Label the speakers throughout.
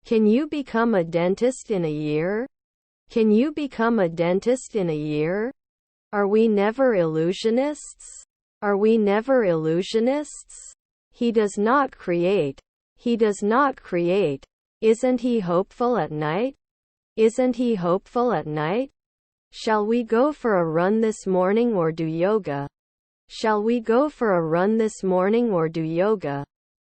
Speaker 1: Can you become a dentist in a year? Can you become a dentist in a year? Are we never illusionists? Are we never illusionists? He does not create. He does not create. Isn't he hopeful at night? Isn't he hopeful at night? Shall we go for a run this morning or do yoga? Shall we go for a run this morning or do yoga?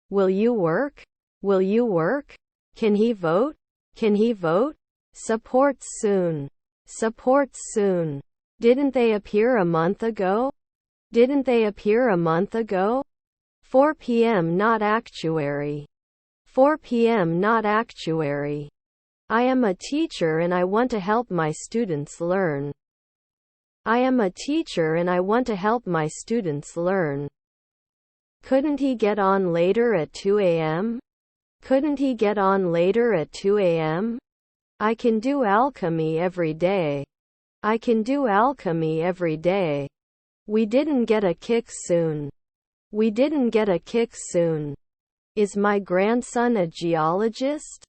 Speaker 1: Will you work? Will you work? Can he vote? Can he vote? Supports soon. Supports soon. Didn't they appear a month ago? Didn't they appear a month ago? 4 p.m. not actuary. 4 p.m. not actuary. I am a teacher and I want to help my students learn. I am a teacher and I want to help my students learn. Couldn't he get on later at 2 a.m.? Couldn't he get on later at 2 a.m.? I can do alchemy every day. I can do alchemy every day. We didn't get a kick soon. We didn't get a kick soon. Is my grandson a geologist?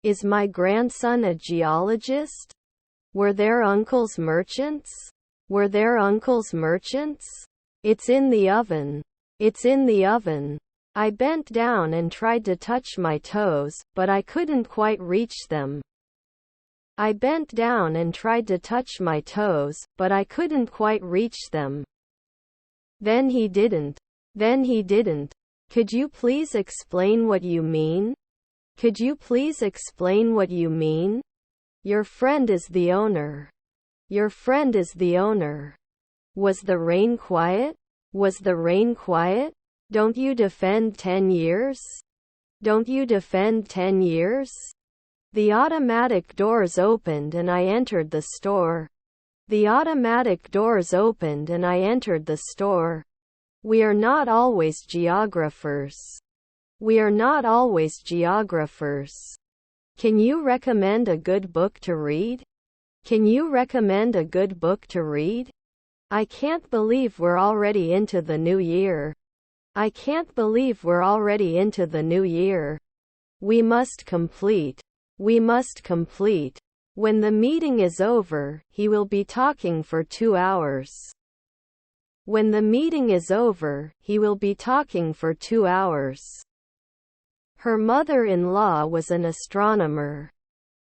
Speaker 1: Is my grandson a geologist? Were their uncles merchants? Were their uncles merchants? It's in the oven. It's in the oven. I bent down and tried to touch my toes, but I couldn't quite reach them. I bent down and tried to touch my toes, but I couldn't quite reach them. Then he didn't. Then he didn't. Could you please explain what you mean? Could you please explain what you mean? Your friend is the owner. Your friend is the owner. Was the rain quiet? Was the rain quiet? Don't you defend 10 years? Don't you defend 10 years? The automatic doors opened and I entered the store. The automatic doors opened and I entered the store. We are not always geographers. We are not always geographers. Can you recommend a good book to read? Can you recommend a good book to read? I can't believe we're already into the new year. I can't believe we're already into the new year. We must complete. We must complete. When the meeting is over, he will be talking for 2 hours. When the meeting is over, he will be talking for 2 hours. Her mother-in-law was an astronomer.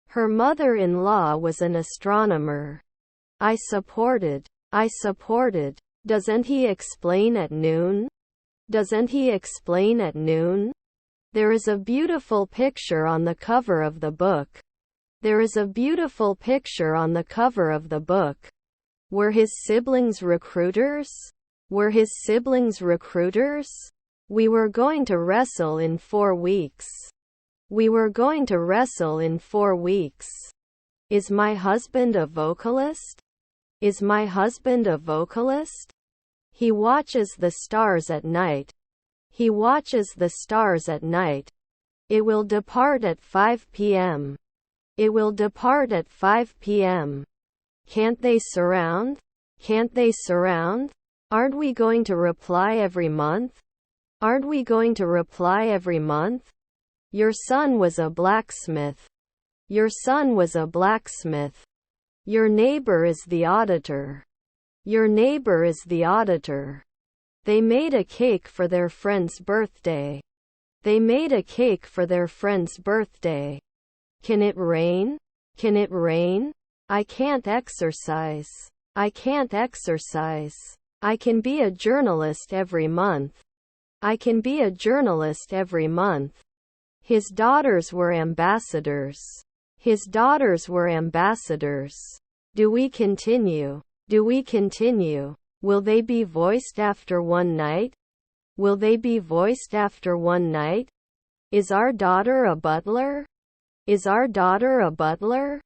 Speaker 1: Her mother-in-law was an astronomer. I supported. I supported. Doesn't he explain at noon? Doesn't he explain at noon? There is a beautiful picture on the cover of the book. There is a beautiful picture on the cover of the book. Were his siblings recruiters? Were his siblings recruiters? We were going to wrestle in 4 weeks. We were going to wrestle in 4 weeks. Is my husband a vocalist? Is my husband a vocalist? He watches the stars at night. He watches the stars at night. It will depart at 5 p.m. It will depart at 5 p.m. Can't they surround? Can't they surround? Aren't we going to reply every month? Aren't we going to reply every month? Your son was a blacksmith. Your son was a blacksmith. Your neighbor is the auditor. Your neighbor is the auditor. They made a cake for their friend's birthday. They made a cake for their friend's birthday. Can it rain? Can it rain? I can't exercise. I can't exercise. I can be a journalist every month. I can be a journalist every month. His daughters were ambassadors. His daughters were ambassadors. Do we continue? Do we continue? Will they be voiced after one night? Will they be voiced after one night? Is our daughter a butler? Is our daughter a butler?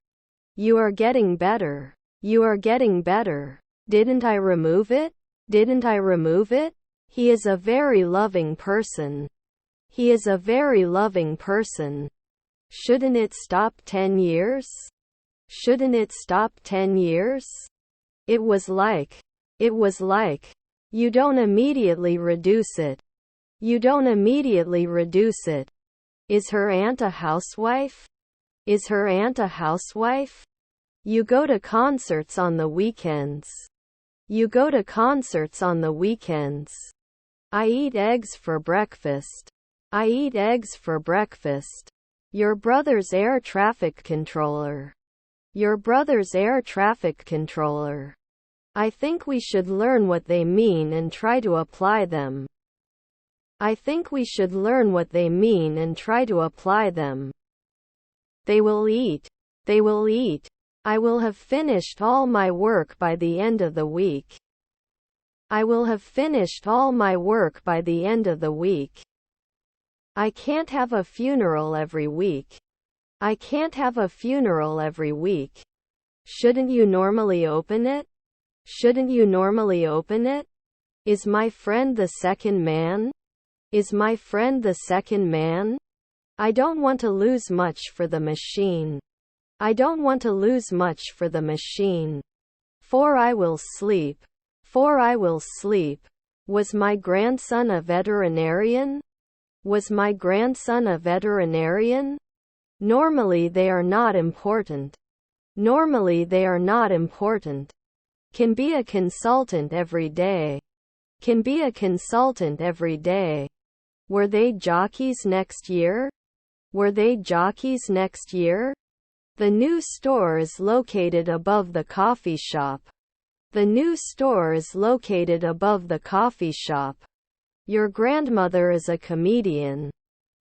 Speaker 1: You are getting better. You are getting better. Didn't I remove it? Didn't I remove it? He is a very loving person. He is a very loving person. Shouldn't it stop 10 years? Shouldn't it stop 10 years? It was like, you don't immediately reduce it. You don't immediately reduce it. Is her aunt a housewife? Is her aunt a housewife? You go to concerts on the weekends. You go to concerts on the weekends. I eat eggs for breakfast. I eat eggs for breakfast. Your brother's air traffic controller. Your brother's air traffic controller. I think we should learn what they mean and try to apply them. I think we should learn what they mean and try to apply them. They will eat. They will eat. I will have finished all my work by the end of the week. I will have finished all my work by the end of the week. I can't have a funeral every week. I can't have a funeral every week. Shouldn't you normally open it? Shouldn't you normally open it? Is my friend the second man? Is my friend the second man? I don't want to lose much for the machine. I don't want to lose much for the machine. For I will sleep. For I will sleep. Was my grandson a veterinarian? Was my grandson a veterinarian? Normally they are not important. Normally they are not important. Can be a consultant every day. Can be a consultant every day. Were they jockeys next year? Were they jockeys next year? The new store is located above the coffee shop. The new store is located above the coffee shop. Your grandmother is a comedian.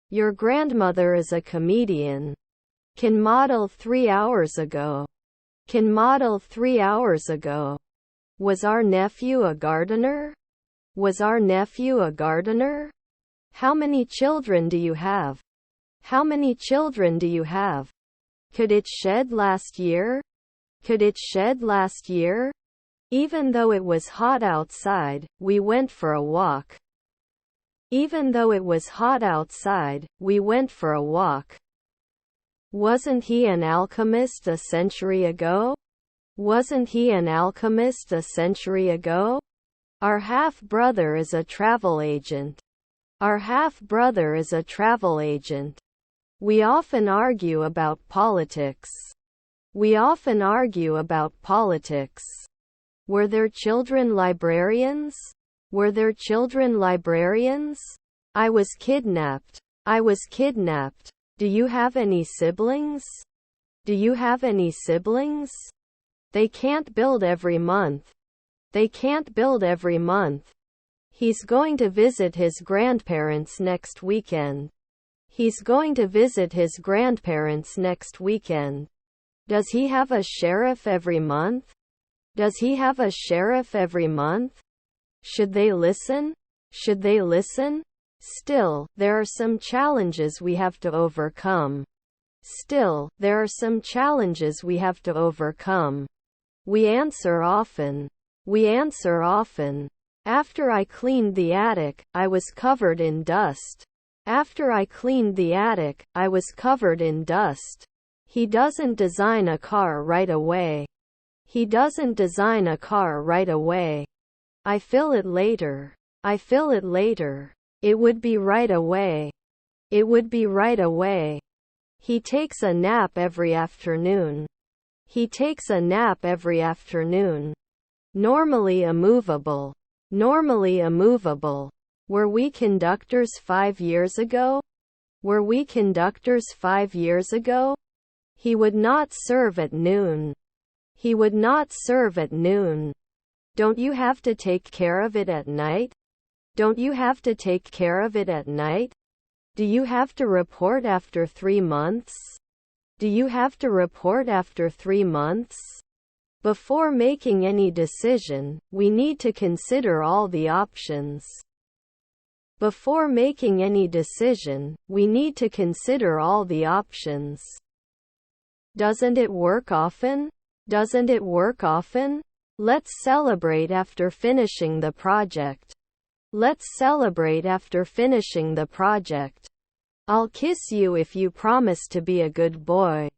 Speaker 1: Your grandmother is a comedian. Can model 3 hours ago. Can model 3 hours ago. Was our nephew a gardener? Was our nephew a gardener? How many children do you have? How many children do you have? Could it shed last year? Could it shed last year? Even though it was hot outside, we went for a walk. Even though it was hot outside, we went for a walk. Wasn't he an alchemist a century ago? Wasn't he an alchemist a century ago? Our half-brother is a travel agent. Our half-brother is a travel agent. We often argue about politics. We often argue about politics. Were their children librarians? Were their children librarians? I was kidnapped. I was kidnapped. Do you have any siblings? Do you have any siblings? They can't build every month. They can't build every month. He's going to visit his grandparents next weekend. He's going to visit his grandparents next weekend. Does he have a sheriff every month? Does he have a sheriff every month? Should they listen? Should they listen? Still, there are some challenges we have to overcome. Still, there are some challenges we have to overcome. We answer often. We answer often. After I cleaned the attic, I was covered in dust. After I cleaned the attic, I was covered in dust. He doesn't design a car right away. He doesn't design a car right away. I fill it later. I fill it later. It would be right away. It would be right away. He takes a nap every afternoon. He takes a nap every afternoon. Normally immovable. Normally immovable. Were we conductors 5 years ago? Were we conductors 5 years ago? He would not serve at noon. He would not serve at noon. Don't you have to take care of it at night? Don't you have to take care of it at night? Do you have to report after 3 months? Do you have to report after 3 months? Before making any decision, we need to consider all the options. Before making any decision, we need to consider all the options. Doesn't it work often? Doesn't it work often? Let's celebrate after finishing the project. Let's celebrate after finishing the project. I'll kiss you if you promise to be a good boy.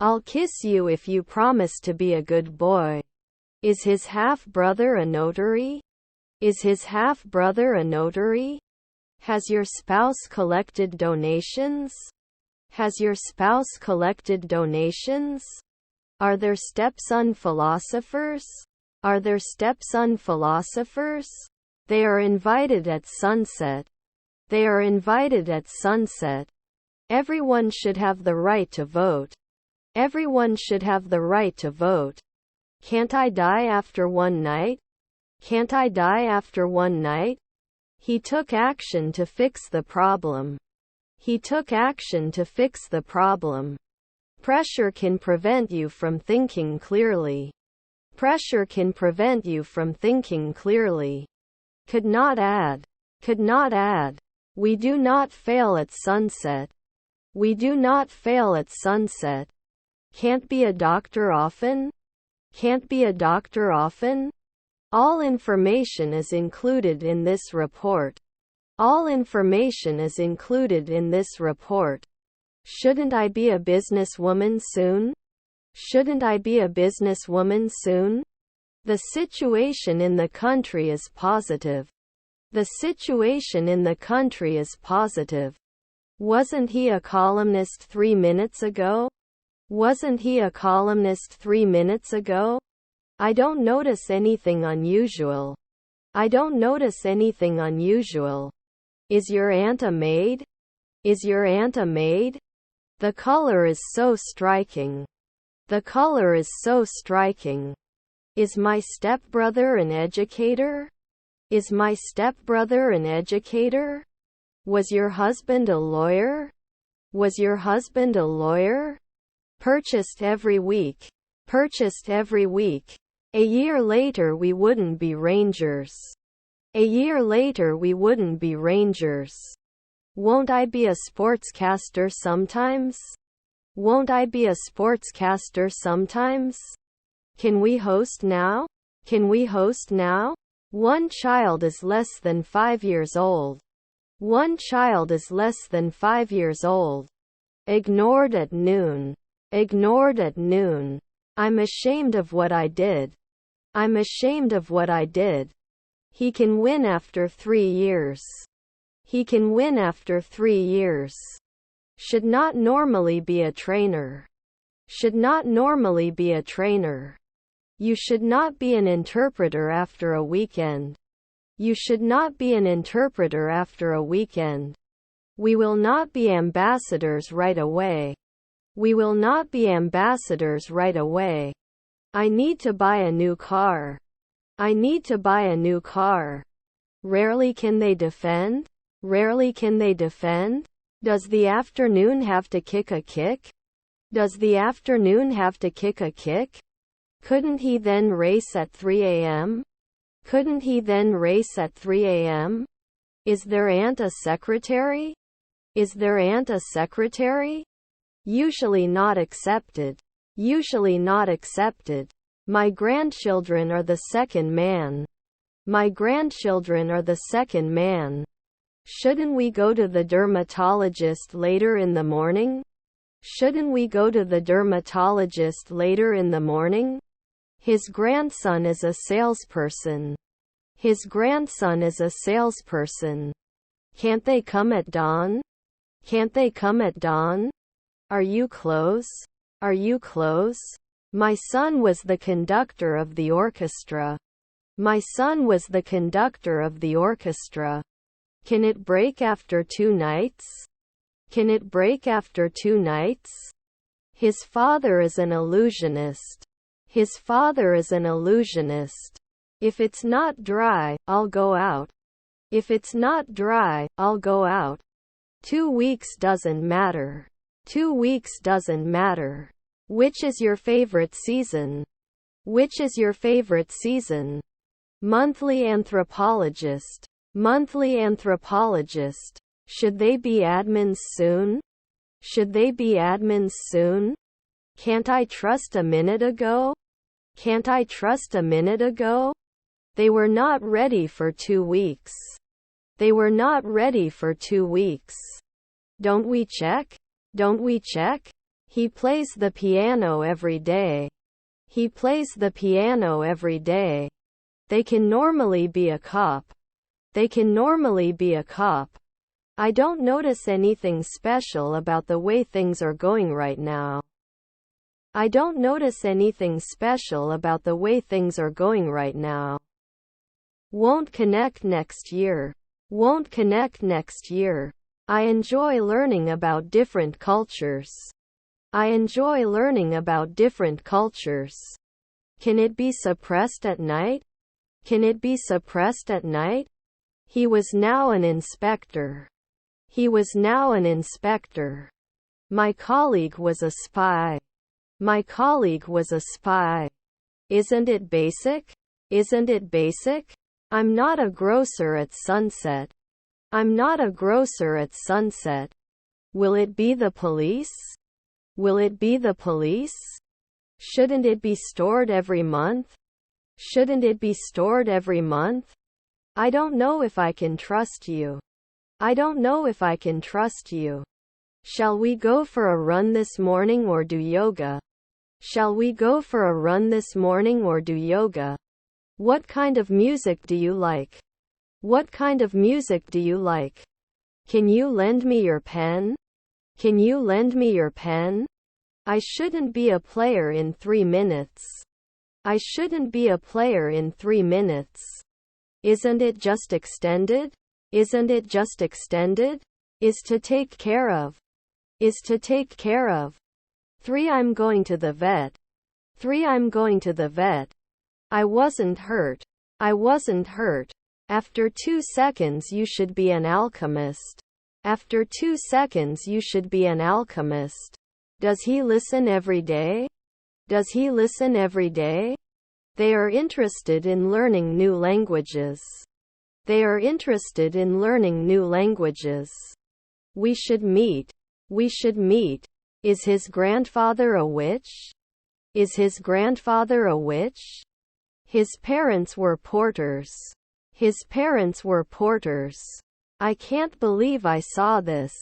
Speaker 1: I'll kiss you if you promise to be a good boy. Is his half-brother a notary? Is his half-brother a notary? Has your spouse collected donations? Has your spouse collected donations? Are there stepson philosophers? Are there stepson philosophers? They are invited at sunset. They are invited at sunset. Everyone should have the right to vote. Everyone should have the right to vote. Can't I die after one night? Can't I die after one night? He took action to fix the problem. He took action to fix the problem. Pressure can prevent you from thinking clearly. Pressure can prevent you from thinking clearly. Could not add. Could not add. We do not fail at sunset. We do not fail at sunset. Can't be a doctor often? Can't be a doctor often? All information is included in this report. All information is included in this report. Shouldn't I be a businesswoman soon? Shouldn't I be a businesswoman soon? The situation in the country is positive. The situation in the country is positive. Wasn't he a columnist 3 minutes ago? Wasn't he a columnist 3 minutes ago? I don't notice anything unusual. I don't notice anything unusual. Is your aunt a maid? Is your aunt a maid? The color is so striking. The color is so striking. Is my stepbrother an educator? Is my stepbrother an educator? Was your husband a lawyer? Was your husband a lawyer? Purchased every week. Purchased every week. A year later we wouldn't be rangers. A year later we wouldn't be rangers. Won't I be a sportscaster sometimes? Won't I be a sportscaster sometimes? Can we host now? Can we host now? One child is less than 5 years old. One child is less than 5 years old. Ignored at noon. Ignored at noon. I'm ashamed of what I did. I'm ashamed of what I did. He can win after 3 years. He can win after 3 years. Should not normally be a trainer. Should not normally be a trainer. You should not be an interpreter after a weekend. You should not be an interpreter after a weekend. We will not be ambassadors right away. We will not be ambassadors right away. I need to buy a new car. I need to buy a new car. Rarely can they defend? Rarely can they defend? Does the afternoon have to kick a kick? Does the afternoon have to kick a kick? Couldn't he then race at 3 a.m.? Couldn't he then race at 3 a.m.? Is their aunt a secretary? Is their aunt a secretary? Usually not accepted. Usually not accepted. My grandchildren are the second man. My grandchildren are the second man. Shouldn't we go to the dermatologist later in the morning? Shouldn't we go to the dermatologist later in the morning? His grandson is a salesperson. His grandson is a salesperson. Can't they come at dawn? Can't they come at dawn? Are you close? Are you close? My son was the conductor of the orchestra. My son was the conductor of the orchestra. Can it break after 2 nights? Can it break after 2 nights? His father is an illusionist. His father is an illusionist. If it's not dry, I'll go out. If it's not dry, I'll go out. 2 weeks doesn't matter. 2 weeks doesn't matter. Which is your favorite season? Which is your favorite season? Monthly anthropologist. Monthly anthropologist. Should they be admins soon? Should they be admins soon? Can't I trust a minute ago? Can't I trust a minute ago? They were not ready for 2 weeks. They were not ready for 2 weeks. Don't we check? Don't we check? He plays the piano every day. He plays the piano every day. They can normally be a cop. They can normally be a cop. I don't notice anything special about the way things are going right now. I don't notice anything special about the way things are going right now. Won't connect next year. Won't connect next year. I enjoy learning about different cultures. I enjoy learning about different cultures. Can it be suppressed at night? Can it be suppressed at night? He was now an inspector. He was now an inspector. My colleague was a spy. My colleague was a spy. Isn't it basic? Isn't it basic? I'm not a grocer at sunset. I'm not a grocer at sunset. Will it be the police? Will it be the police? Shouldn't it be stored every month? Shouldn't it be stored every month? I don't know if I can trust you. I don't know if I can trust you. Shall we go for a run this morning or do yoga? Shall we go for a run this morning or do yoga? What kind of music do you like? What kind of music do you like? Can you lend me your pen? Can you lend me your pen? I shouldn't be a player in 3 minutes. I shouldn't be a player in 3 minutes. Isn't it just extended? Isn't it just extended? Is to take care of. Is to take care of. 3 I'm going to the vet. 3 I'm going to the vet. I wasn't hurt. I wasn't hurt. After 2 seconds you should be an alchemist. After 2 seconds you should be an alchemist. Does he listen every day? Does he listen every day? They are interested in learning new languages. They are interested in learning new languages. We should meet. We should meet. Is his grandfather a witch? Is his grandfather a witch? His parents were porters. His parents were porters. I can't believe I saw this.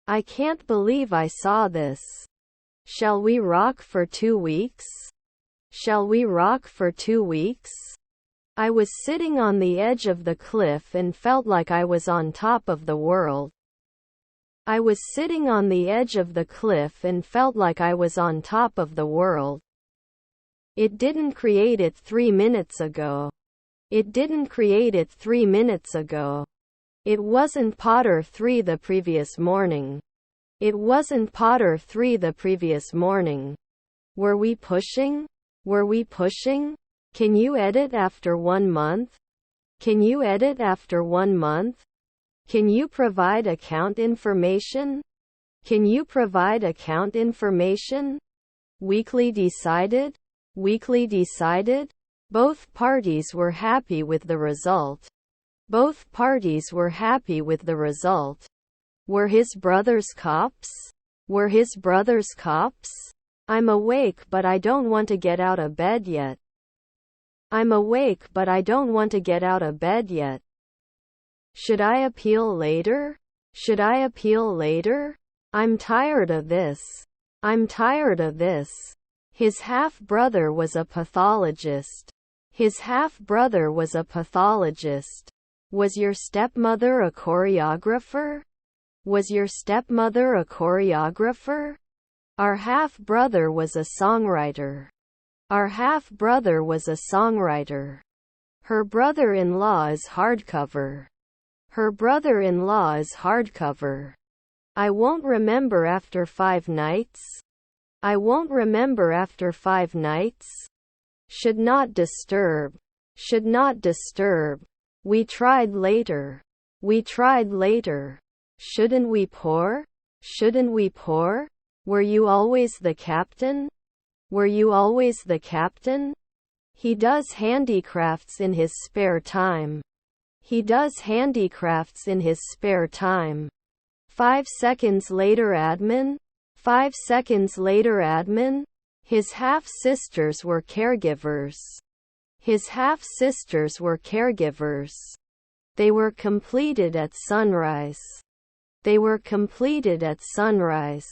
Speaker 1: I can't believe I saw this. Shall we rock for 2 weeks? Shall we rock for 2 weeks? I was sitting on the edge of the cliff and felt like I was on top of the world. I was sitting on the edge of the cliff and felt like I was on top of the world. It didn't create it 3 minutes ago. It didn't create it 3 minutes ago. It wasn't Potter 3 the previous morning. It wasn't Potter 3 the previous morning. Were we pushing? Were we pushing? Can you edit after 1 month? Can you edit after 1 month? Can you provide account information? Can you provide account information? Weekly decided? Weekly decided? Both parties were happy with the result. Both parties were happy with the result. Were his brothers cops? Were his brothers cops? I'm awake but I don't want to get out of bed yet. I'm awake but I don't want to get out of bed yet. Should I appeal later? Should I appeal later? I'm tired of this. I'm tired of this. His half-brother was a pathologist. His half-brother was a pathologist. Was your stepmother a choreographer? Was your stepmother a choreographer? Our half-brother was a songwriter. Our half-brother was a songwriter. Her brother-in-law is hardcover. Her brother-in-law is hardcover. I won't remember after 5 nights. I won't remember after 5 nights. Should not disturb. Should not disturb. We tried later. We tried later. Shouldn't we pour? Shouldn't we pour? Were you always the captain? Were you always the captain? He does handicrafts in his spare time. He does handicrafts in his spare time. 5 seconds later admin? 5 seconds later admin? His half-sisters were caregivers. His half-sisters were caregivers. They were completed at sunrise. They were completed at sunrise.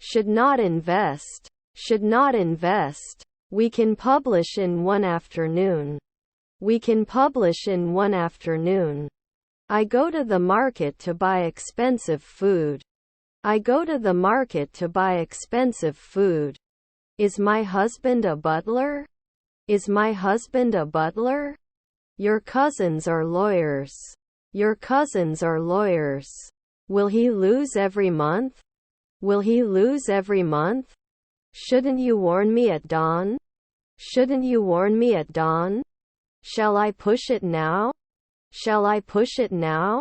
Speaker 1: Should not invest. Should not invest. We can publish in 1 afternoon. We can publish in 1 afternoon. I go to the market to buy expensive food. I go to the market to buy expensive food. Is my husband a butler? Is my husband a butler? Your cousins are lawyers. Your cousins are lawyers. Will he lose every month? Will he lose every month? Shouldn't you warn me at dawn? Shouldn't you warn me at dawn? Shall I push it now? Shall I push it now?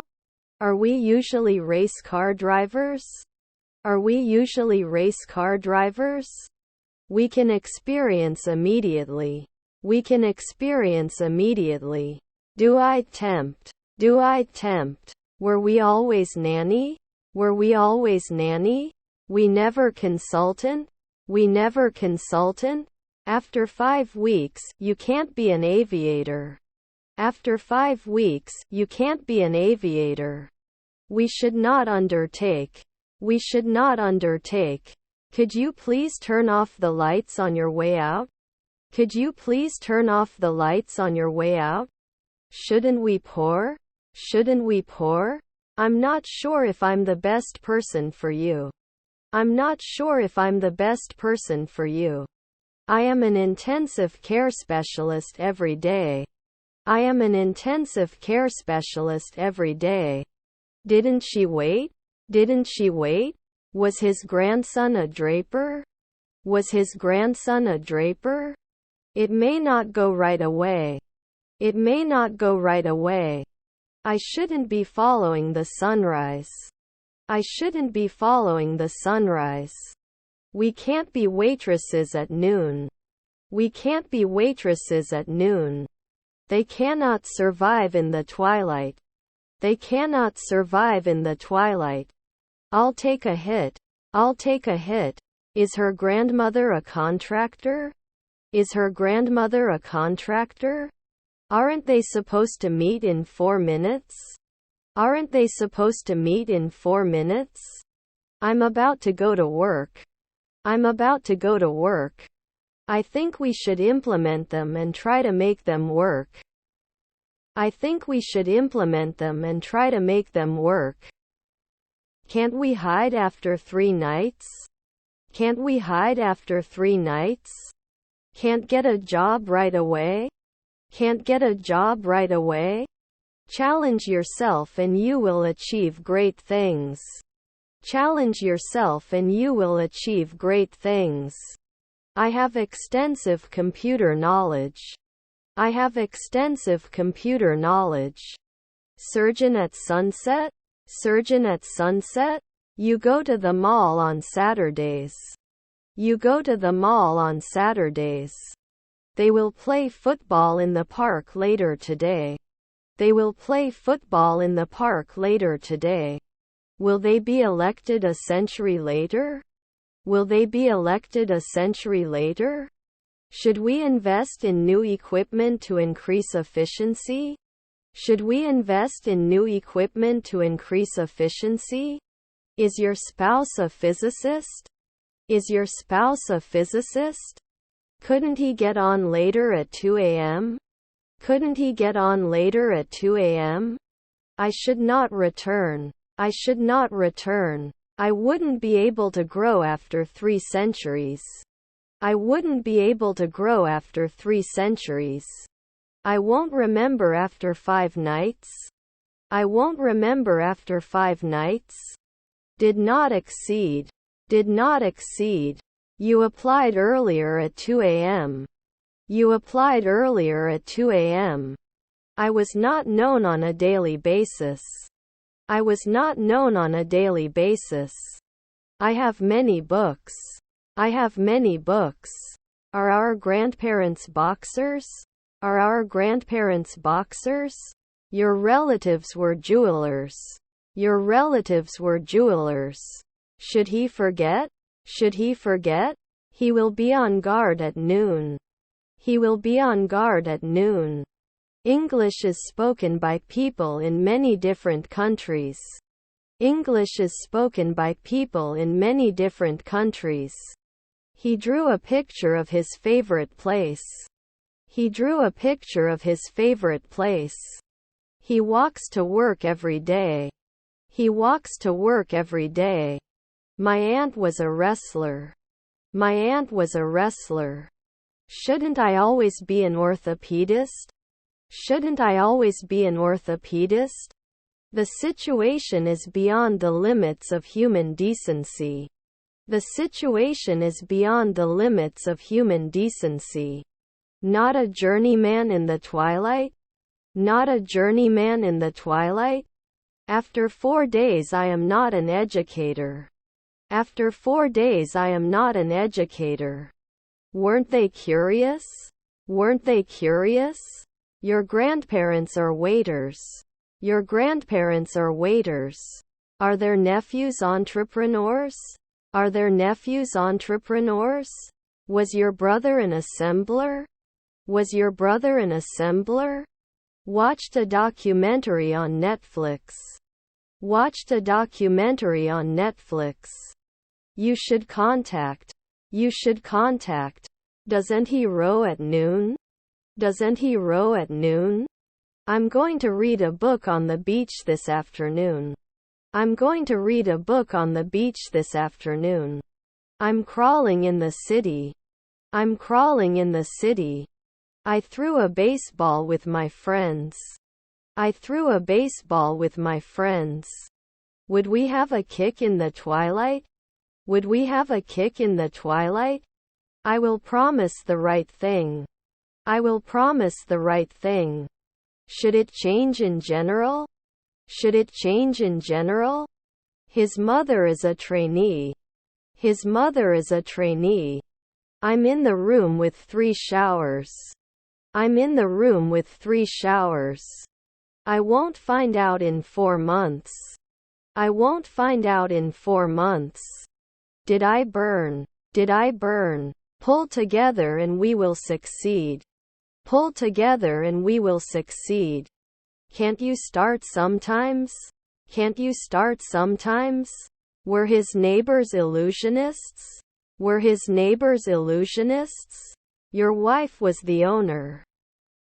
Speaker 1: Are we usually race car drivers? Are we usually race car drivers? We can experience immediately. We can experience immediately. Do I tempt? Do I tempt? Were we always nanny? Were we always nanny? We never consultant? We never consultant? After 5 weeks, you can't be an aviator. After 5 weeks, you can't be an aviator. We should not undertake. We should not undertake. Could you please turn off the lights on your way out? Could you please turn off the lights on your way out? Shouldn't we pour? Shouldn't we pour? I'm not sure if I'm the best person for you. I'm not sure if I'm the best person for you. I am an intensive care specialist every day. I am an intensive care specialist every day. Didn't she wait? Didn't she wait? Was his grandson a draper? Was his grandson a draper? It may not go right away. It may not go right away. I shouldn't be following the sunrise. I shouldn't be following the sunrise. We can't be waitresses at noon. We can't be waitresses at noon. They cannot survive in the twilight. They cannot survive in the twilight. I'll take a hit. I'll take a hit. Is her grandmother a contractor? Is her grandmother a contractor? Aren't they supposed to meet in 4 minutes? Aren't they supposed to meet in 4 minutes? I'm about to go to work. I'm about to go to work. I think we should implement them and try to make them work. I think we should implement them and try to make them work. Can't we hide after 3 nights? Can't we hide after 3 nights? Can't get a job right away? Can't get a job right away? Challenge yourself and you will achieve great things. Challenge yourself and you will achieve great things. I have extensive computer knowledge. I have extensive computer knowledge. Surgeon at sunset? Surgeon at sunset? You go to the mall on Saturdays. You go to the mall on Saturdays. They will play football in the park later today. They will play football in the park later today. Will they be elected a century later? Will they be elected a century later? Should we invest in new equipment to increase efficiency? Should we invest in new equipment to increase efficiency? Is your spouse a physicist? Is your spouse a physicist? Couldn't he get on later at 2 a.m.? Couldn't he get on later at 2 a.m.? I should not return. I should not return. I wouldn't be able to grow after 3 centuries. I wouldn't be able to grow after 3 centuries. I won't remember after 5 nights. I won't remember after 5 nights. Did not exceed. Did not exceed. You applied earlier at 2 a.m. You applied earlier at 2 a.m. I was not known on a daily basis. I was not known on a daily basis. I have many books. I have many books. Are our grandparents boxers? Are our grandparents boxers? Your relatives were jewelers. Your relatives were jewelers. Should he forget? Should he forget? He will be on guard at noon. He will be on guard at noon. English is spoken by people in many different countries. English is spoken by people in many different countries. He drew a picture of his favorite place. He drew a picture of his favorite place. He walks to work every day. He walks to work every day. My aunt was a wrestler. My aunt was a wrestler. Shouldn't I always be an orthopedist? Shouldn't I always be an orthopedist? The situation is beyond the limits of human decency. The situation is beyond the limits of human decency. Not a journeyman in the twilight? Not a journeyman in the twilight? After 4 days I am not an educator. After 4 days I am not an educator. Weren't they curious? Weren't they curious? Your grandparents are waiters. Your grandparents are waiters. Are their nephews entrepreneurs? Are their nephews entrepreneurs? Was your brother an assembler? Was your brother an assembler? Watched a documentary on Netflix. Watched a documentary on Netflix. You should contact. You should contact. Doesn't he row at noon? Doesn't he row at noon? I'm going to read a book on the beach this afternoon. I'm going to read a book on the beach this afternoon. I'm crawling in the city. I'm crawling in the city. I threw a baseball with my friends. I threw a baseball with my friends. Would we have a kick in the twilight? Would we have a kick in the twilight? I will promise the right thing. I will promise the right thing. Should it change in general? Should it change in general? His mother is a trainee. His mother is a trainee. I'm in the room with 3 showers. I'm in the room with 3 showers. I won't find out in 4 months. I won't find out in 4 months. Did I burn? Did I burn? Pull together and we will succeed. Pull together and we will succeed. Can't you start sometimes? Can't you start sometimes? Were his neighbors illusionists? Were his neighbors illusionists? Your wife was the owner.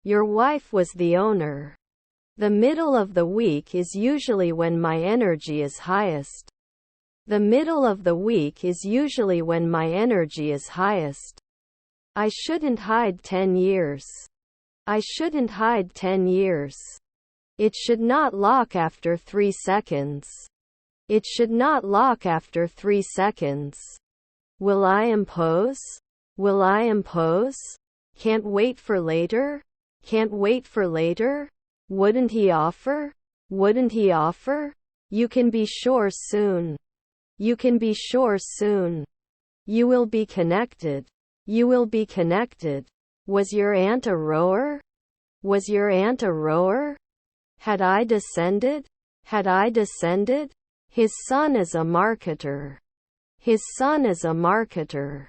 Speaker 1: Your wife was the owner. The middle of the week is usually when my energy is highest. The middle of the week is usually when my energy is highest. I shouldn't hide 10 years. I shouldn't hide 10 years. It should not lock after 3 seconds. It should not lock after 3 seconds. Will I impose? Will I impose? Can't wait for later? Can't wait for later? Wouldn't he offer? Wouldn't he offer? You can be sure soon. You can be sure soon. You will be connected. You will be connected. Was your aunt a rower? Was your aunt a rower? Had I descended? Had I descended? His son is a marketer. His son is a marketer.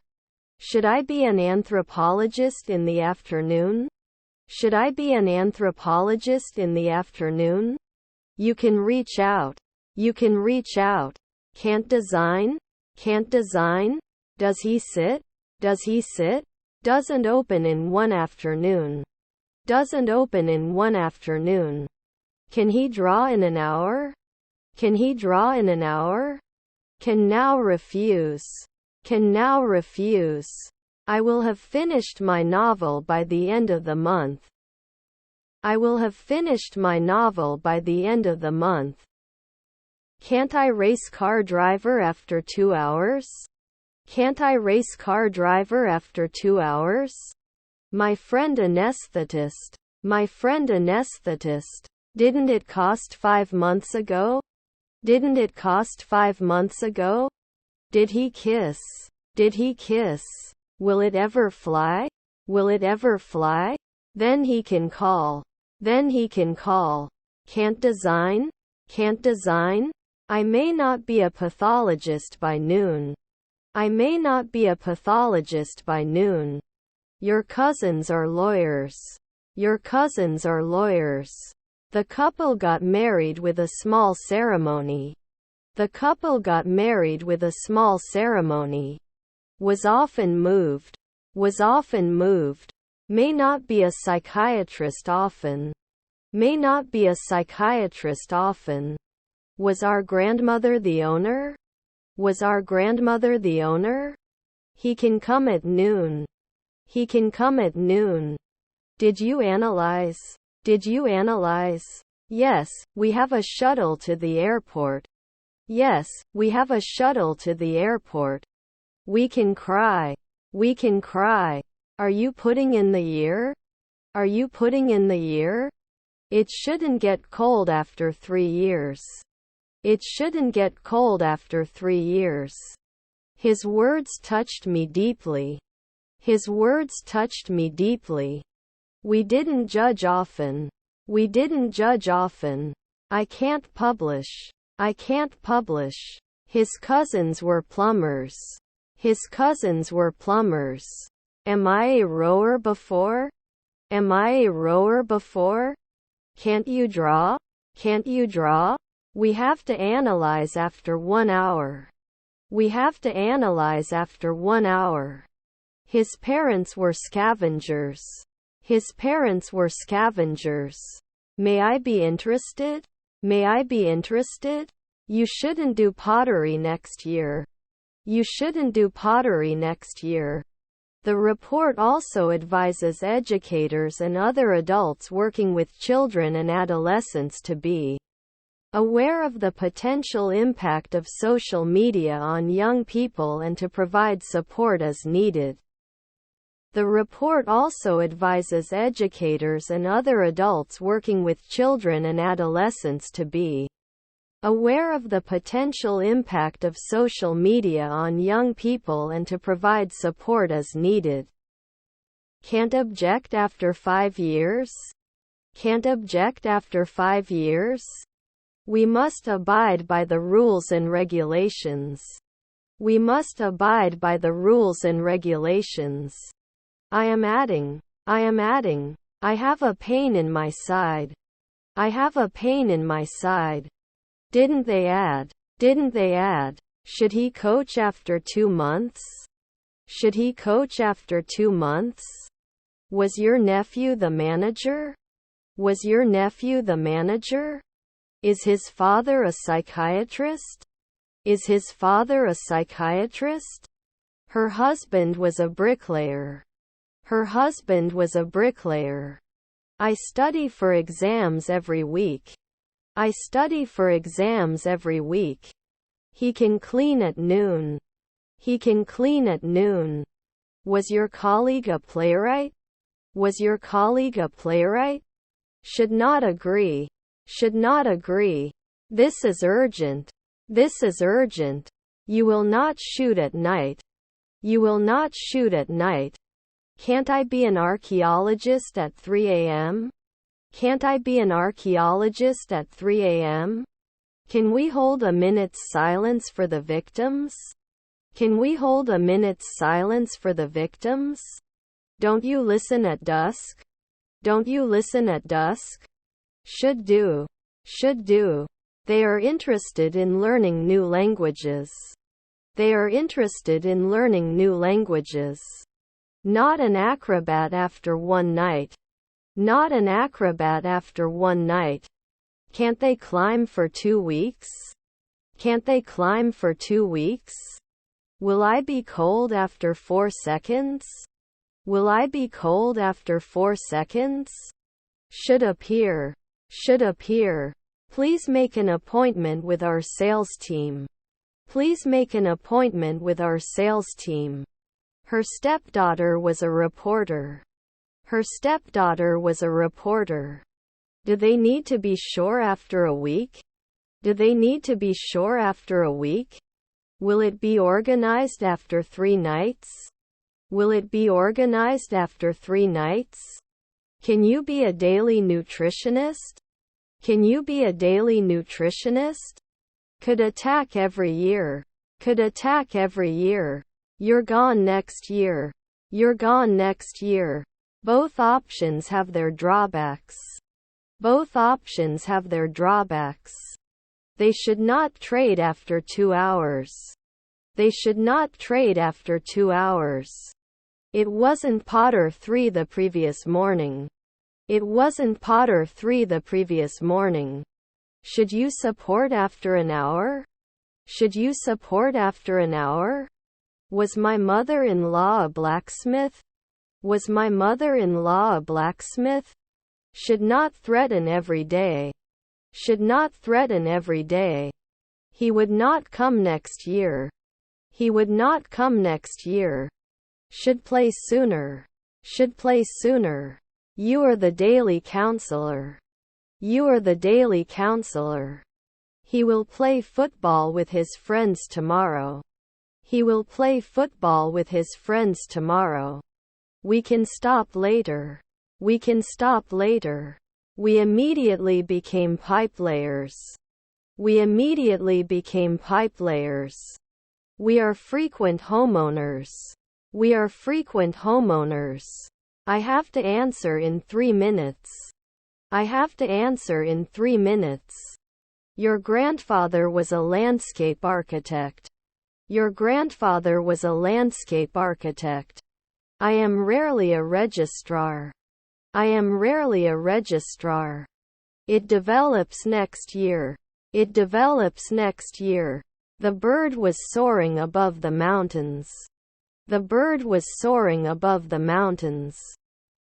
Speaker 1: Should I be an anthropologist in the afternoon? Should I be an anthropologist in the afternoon? You can reach out. You can reach out. Can't design? Can't design? Does he sit? Does he sit? Doesn't open in one afternoon. Doesn't open in one afternoon. Can he draw in an hour? Can he draw in an hour? Can now refuse. Can now refuse. I will have finished my novel by the end of the month. I will have finished my novel by the end of the month. Can't I race car driver after 2 hours? Can't I race car driver after 2 hours? My friend anesthetist. My friend anesthetist. Didn't it cost 5 months ago? Didn't it cost 5 months ago? Did he kiss? Did he kiss? Will it ever fly? Will it ever fly? Then he can call. Then he can call. Can't design? Can't design? I may not be a pathologist by noon. I may not be a pathologist by noon. Your cousins are lawyers. Your cousins are lawyers. The couple got married with a small ceremony. The couple got married with a small ceremony. Was often moved. Was often moved. May not be a psychiatrist often. may not be a psychiatrist often. Was our grandmother the owner? Was our grandmother the owner? He can come at noon. He can come at noon. Did you analyze? Did you analyze? Yes, we have a shuttle to the airport. Yes, we have a shuttle to the airport. We can cry. We can cry. Are you putting in the year? Are you putting in the year? It shouldn't get cold after 3 years. It shouldn't get cold after 3 years. His words touched me deeply. His words touched me deeply. We didn't judge often. We didn't judge often. I can't publish. I can't publish. His cousins were plumbers. His cousins were plumbers. Am I a rower before? Am I a rower before? Can't you draw? Can't you draw? We have to analyze after 1 hour. We have to analyze after 1 hour. His parents were scavengers. His parents were scavengers. May I be interested? May I be interested? You shouldn't do pottery next year. You shouldn't do pottery next year. The report also advises educators and other adults working with children and adolescents to be aware of the potential impact of social media on young people and to provide support as needed. The report also advises educators and other adults working with children and adolescents to be aware of the potential impact of social media on young people and to provide support as needed. Can't object after 5 years? Can't object after 5 years? We must abide by the rules and regulations. We must abide by the rules and regulations. I am adding. I am adding. I have a pain in my side. I have a pain in my side. Didn't they add? Didn't they add? Should he coach after 2 months? Should he coach after 2 months? Was your nephew the manager? Was your nephew the manager? Is his father a psychiatrist? Is his father a psychiatrist? Her husband was a bricklayer. Her husband was a bricklayer. I study for exams every week. I study for exams every week. He can clean at noon. He can clean at noon. Was your colleague a playwright? Was your colleague a playwright? Should not agree. Should not agree. This is urgent. This is urgent. You will not shoot at night. You will not shoot at night. Can't I be an archaeologist at 3 a.m.? Can't I be an archaeologist at 3 a.m.? Can we hold a minute's silence for the victims? Can we hold a minute's silence for the victims? Don't you listen at dusk? Don't you listen at dusk? Should do. Should do. They are interested in learning new languages. They are interested in learning new languages. Not an acrobat after 1 night. Not an acrobat after 1 night. Can't they climb for 2 weeks? Can't they climb for 2 weeks? Will I be cold after 4 seconds? Will I be cold after 4 seconds? Should appear. Should appear. Please make an appointment with our sales team. Please make an appointment with our sales team. Her stepdaughter was a reporter. Her stepdaughter was a reporter. Do they need to be sure after a week? Do they need to be sure after a week? Will it be organized after 3 nights? Will it be organized after 3 nights? Can you be a daily nutritionist? Can you be a daily nutritionist? Could attack every year. Could attack every year. You're gone next year. You're gone next year. Both options have their drawbacks. Both options have their drawbacks. They should not trade after 2 hours. They should not trade after 2 hours. It wasn't Potter 3 the previous morning. It wasn't Potter 3 the previous morning. Should you support after an hour? Should you support after an hour? Was my mother-in-law a blacksmith? Was my mother-in-law a blacksmith? Should not threaten every day. Should not threaten every day. He would not come next year. He would not come next year. Should play sooner. Should play sooner. You are the daily counselor. You are the daily counselor. He will play football with his friends tomorrow. He will play football with his friends tomorrow. We can stop later. We can stop later. We immediately became pipe layers. We immediately became pipe layers. We are frequent homeowners. We are frequent homeowners. I have to answer in 3 minutes. I have to answer in 3 minutes. Your grandfather was a landscape architect. Your grandfather was a landscape architect. I am rarely a registrar. I am rarely a registrar. It develops next year. It develops next year. The bird was soaring above the mountains. The bird was soaring above the mountains.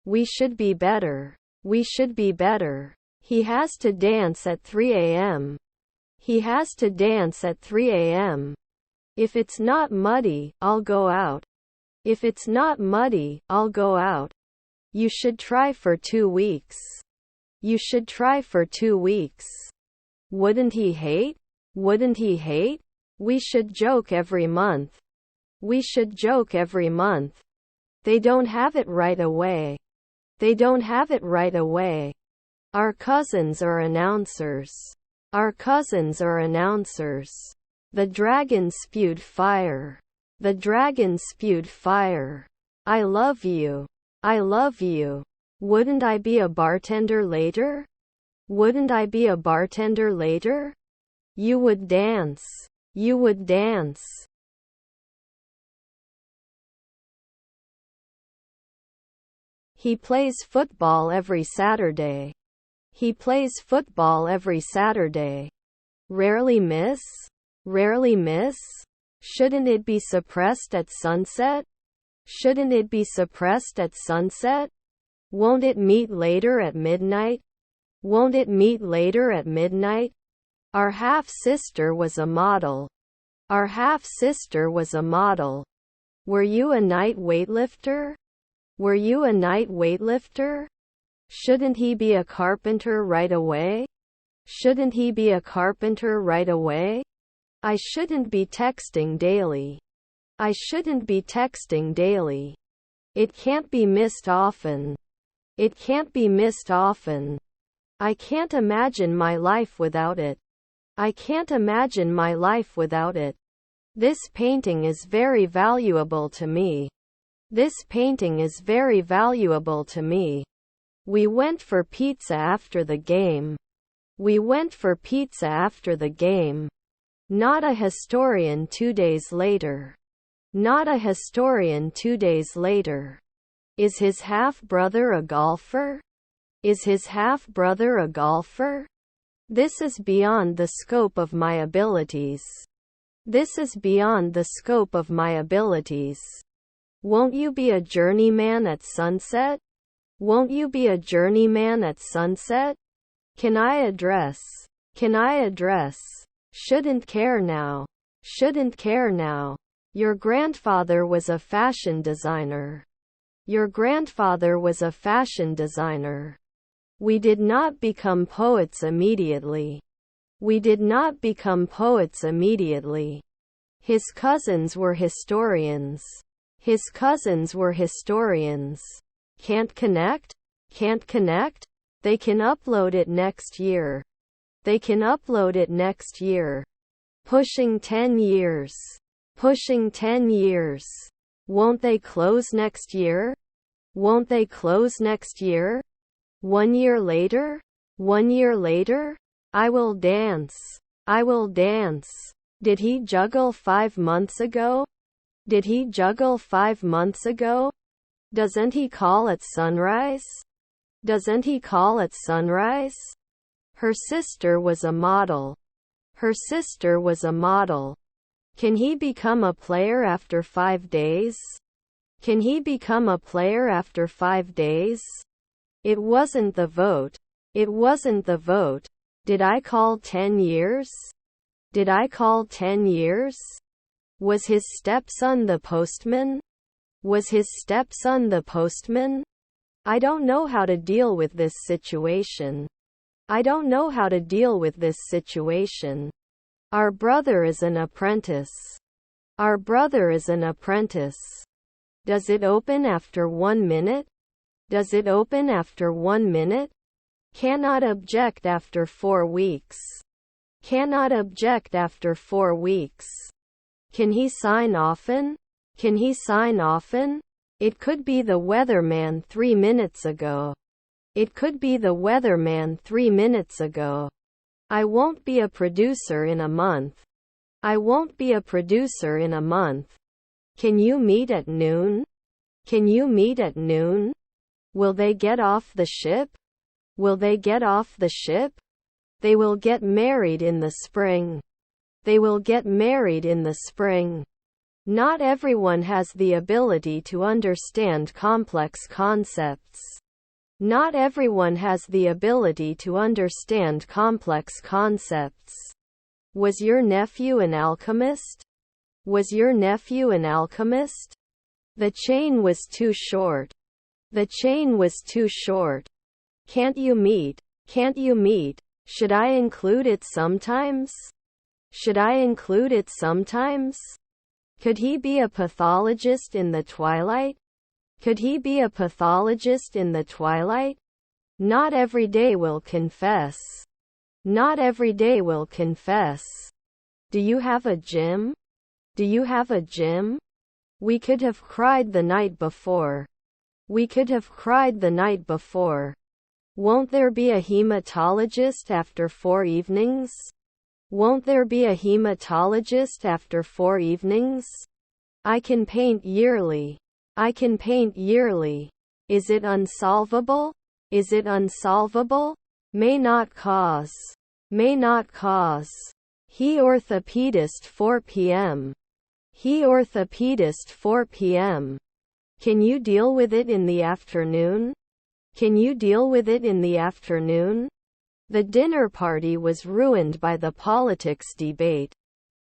Speaker 1: We should be better. We should be better. He has to dance at 3 a.m. He has to dance at 3 a.m. If it's not muddy, I'll go out. If it's not muddy, I'll go out. You should try for 2 weeks. You should try for 2 weeks. Wouldn't he hate? Wouldn't he hate? We should joke every month. We should joke every month. They don't have it right away. They don't have it right away. Our cousins are announcers. Our cousins are announcers. The dragon spewed fire. The dragon spewed fire. I love you. I love you. Wouldn't I be a bartender later? Wouldn't I be a bartender later? You would dance. You would dance. He plays football every Saturday. He plays football every Saturday. Rarely miss? Rarely miss? Shouldn't it be suppressed at sunset? Shouldn't it be suppressed at sunset? Won't it meet later at midnight? Won't it meet later at midnight? Our half-sister was a model. Our half-sister was a model. Were you a night weightlifter? Were you a night weightlifter? Shouldn't he be a carpenter right away? Shouldn't he be a carpenter right away? I shouldn't be texting daily. I shouldn't be texting daily. It can't be missed often. It can't be missed often. I can't imagine my life without it. I can't imagine my life without it. This painting is very valuable to me. This painting is very valuable to me. We went for pizza after the game. We went for pizza after the game. Not a historian 2 days later. Not a historian 2 days later. Is his half-brother a golfer? Is his half-brother a golfer? This is beyond the scope of my abilities. This is beyond the scope of my abilities. Won't you be a journeyman at sunset? Won't you be a journeyman at sunset? Can I address? Can I address? Shouldn't care now. Shouldn't care now. Your grandfather was a fashion designer. Your grandfather was a fashion designer. We did not become poets immediately. We did not become poets immediately. His cousins were historians. His cousins were historians. Can't connect? Can't connect? They can upload it next year. They can upload it next year. Pushing 10 years. Pushing 10 years. Won't they close next year? Won't they close next year? 1 year later? 1 year later? I will dance. I will dance. Did he juggle 5 months ago? Did he juggle 5 months ago? Doesn't he call at sunrise? Doesn't he call at sunrise? Her sister was a model. Her sister was a model. Can he become a player after 5 days? Can he become a player after 5 days? It wasn't the vote. It wasn't the vote. Did I call 10 years? Did I call 10 years? Was his stepson the postman? Was his stepson the postman? I don't know how to deal with this situation. I don't know how to deal with this situation. Our brother is an apprentice. Our brother is an apprentice. Does it open after 1 minute? Does it open after 1 minute? Cannot object after 4 weeks. Cannot object after 4 weeks. Can he sign often? Can he sign often? It could be the weatherman 3 minutes ago. It could be the weatherman 3 minutes ago. I won't be a producer in a month. I won't be a producer in a month. Can you meet at noon? Can you meet at noon? Will they get off the ship? Will they get off the ship? They will get married in the spring. They will get married in the spring. Not everyone has the ability to understand complex concepts. Not everyone has the ability to understand complex concepts. Was your nephew an alchemist? Was your nephew an alchemist? The chain was too short. The chain was too short. Can't you meet? Can't you meet? Should I include it sometimes? Should I include it sometimes? Could he be a pathologist in the twilight? Could he be a pathologist in the twilight? Not every day will confess. Not every day will confess. Do you have a gym? Do you have a gym? We could have cried the night before. We could have cried the night before. Won't there be a hematologist after 4 evenings? Won't there be a hematologist after 4 evenings? I can paint yearly. I can paint yearly. Is it unsolvable? Is it unsolvable? May not cause. May not cause. He orthopedist 4 p.m. He orthopedist 4 p.m. Can you deal with it in the afternoon? Can you deal with it in the afternoon? The dinner party was ruined by the politics debate.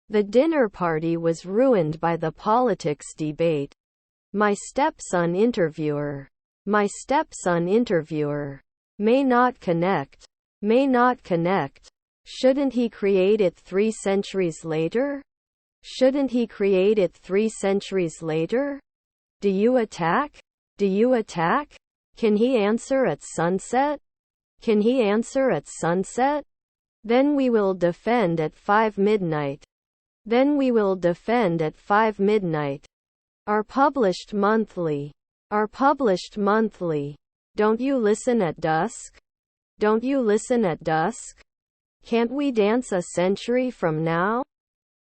Speaker 1: The dinner party was ruined by the politics debate. My stepson interviewer. My stepson interviewer. May not connect. May not connect. Shouldn't he create it 3 centuries later? Shouldn't he create it 3 centuries later? Do you attack? Do you attack? Can he answer at sunset? Can he answer at sunset? Then we will defend at 5 midnight. Then we will defend at 5 midnight. Are published monthly. Are published monthly. Don't you listen at dusk? Don't you listen at dusk? Can't we dance a century from now?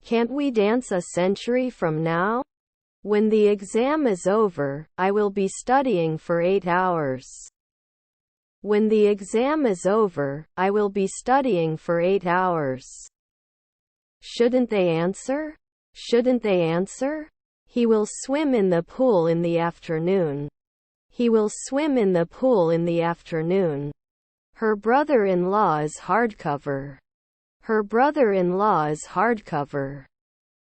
Speaker 1: Can't we dance a century from now? When the exam is over, I will be studying for 8 hours. When the exam is over, I will be studying for 8 hours. Shouldn't they answer? Shouldn't they answer? He will swim in the pool in the afternoon. He will swim in the pool in the afternoon. Her brother-in-law is hardcover. Her brother-in-law is hardcover.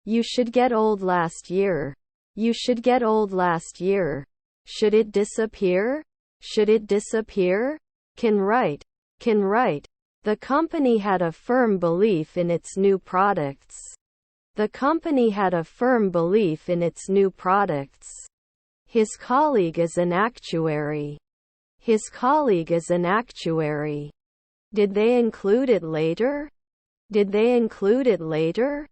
Speaker 1: You should get old last year. You should get old last year. Should it disappear? Should it disappear? Can write. Can write. The company had a firm belief in its new products. The company had a firm belief in its new products. His colleague is an actuary. His colleague is an actuary. Did they include it later? Did they include it later?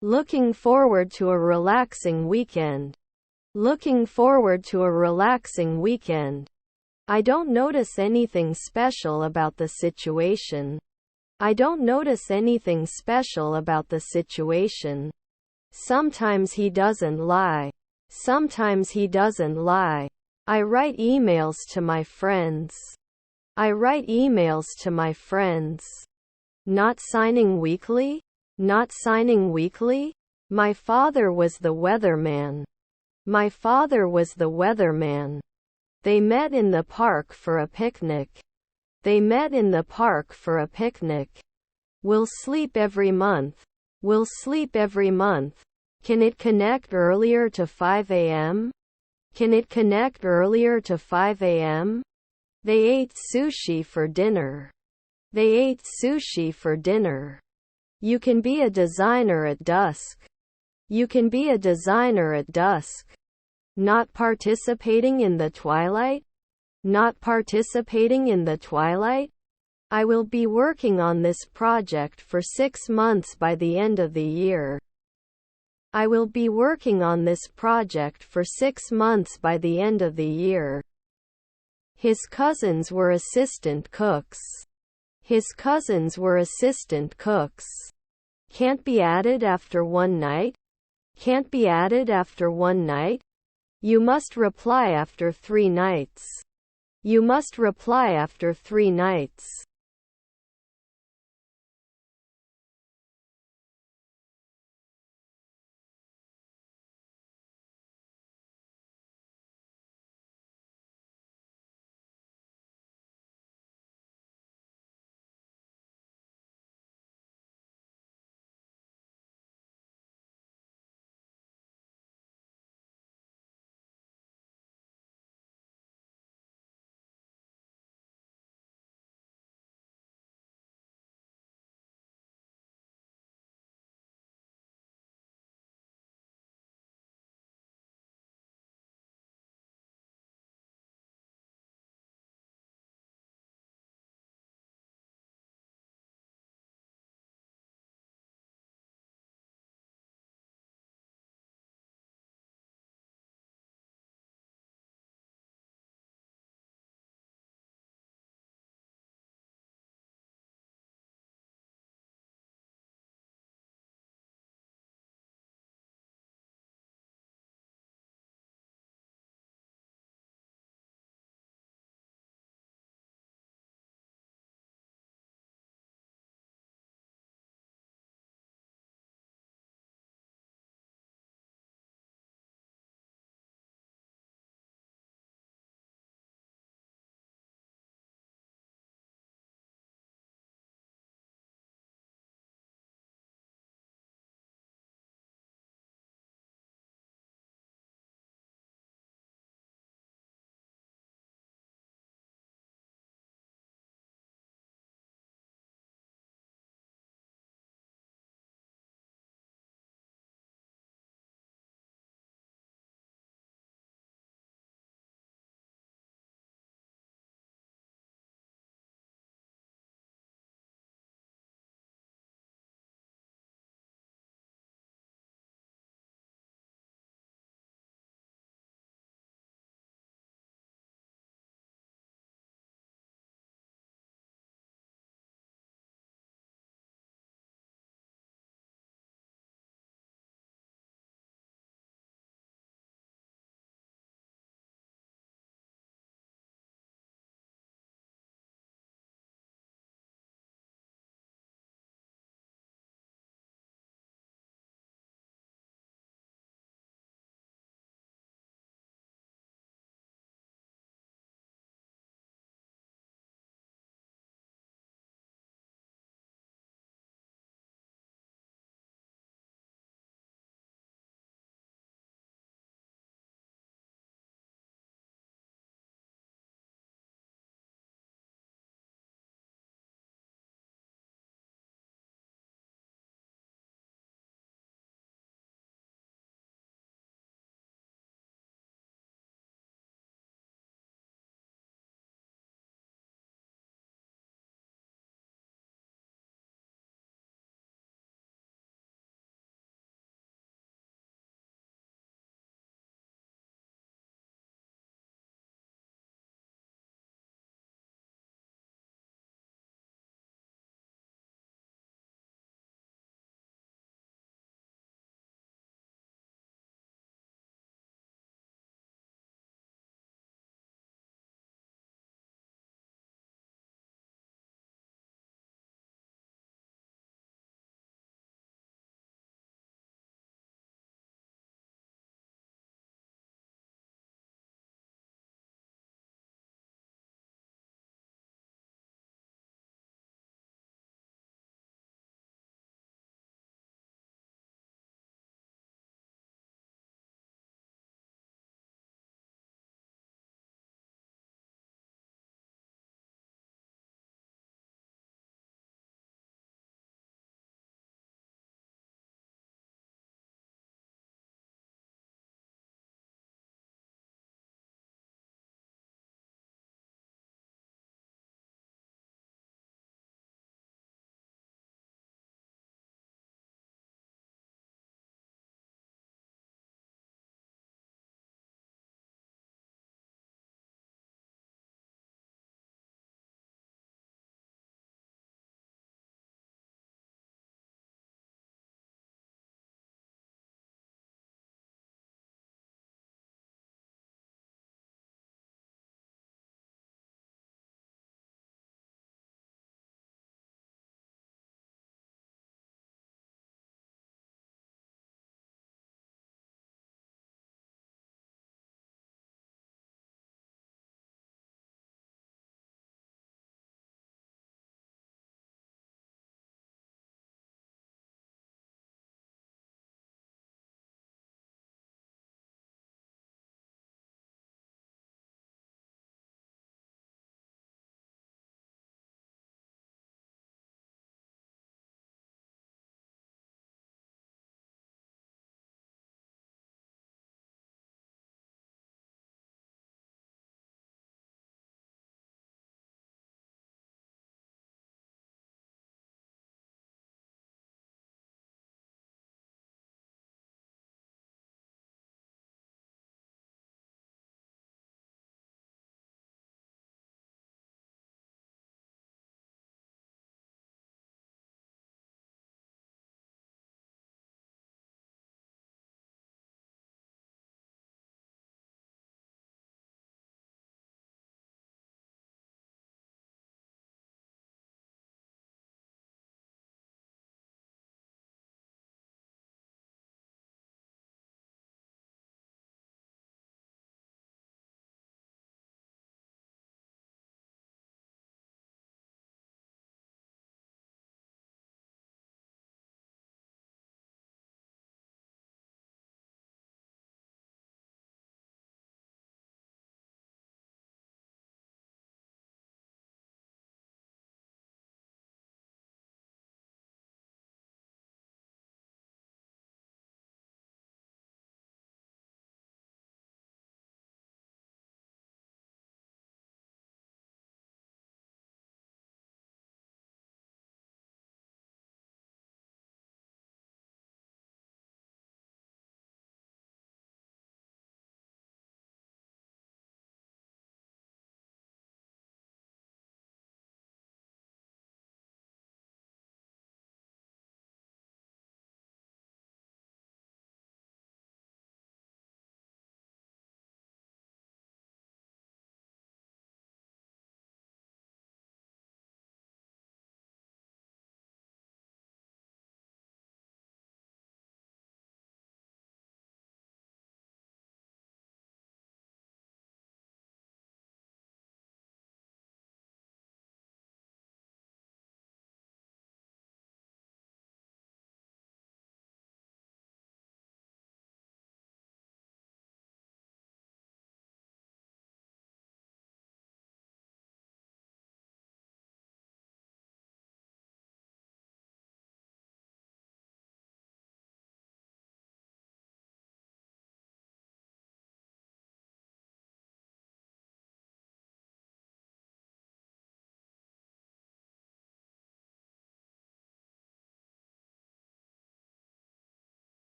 Speaker 1: Looking forward to a relaxing weekend. Looking forward to a relaxing weekend. I don't notice anything special about the situation. I don't notice anything special about the situation. Sometimes he doesn't lie. Sometimes he doesn't lie. I write emails to my friends. I write emails to my friends. Not signing weekly? Not signing weekly? My father was the weatherman. My father was the weatherman. They met in the park for a picnic. They met in the park for a picnic. We'll sleep every month. We'll sleep every month. Can it connect earlier to 5 a.m.? Can it connect earlier to 5 a.m.? They ate sushi for dinner. They ate sushi for dinner. You can be a designer at dusk. You can be a designer at dusk. Not participating in the twilight? Not participating in the twilight? I will be working on this project for 6 months by the end of the year. I will be working on this project for 6 months by the end of the year. His cousins were assistant cooks. His cousins were assistant cooks. Can't be added after one night? Can't be added after one night? You must reply after 3 nights. You must reply after 3 nights.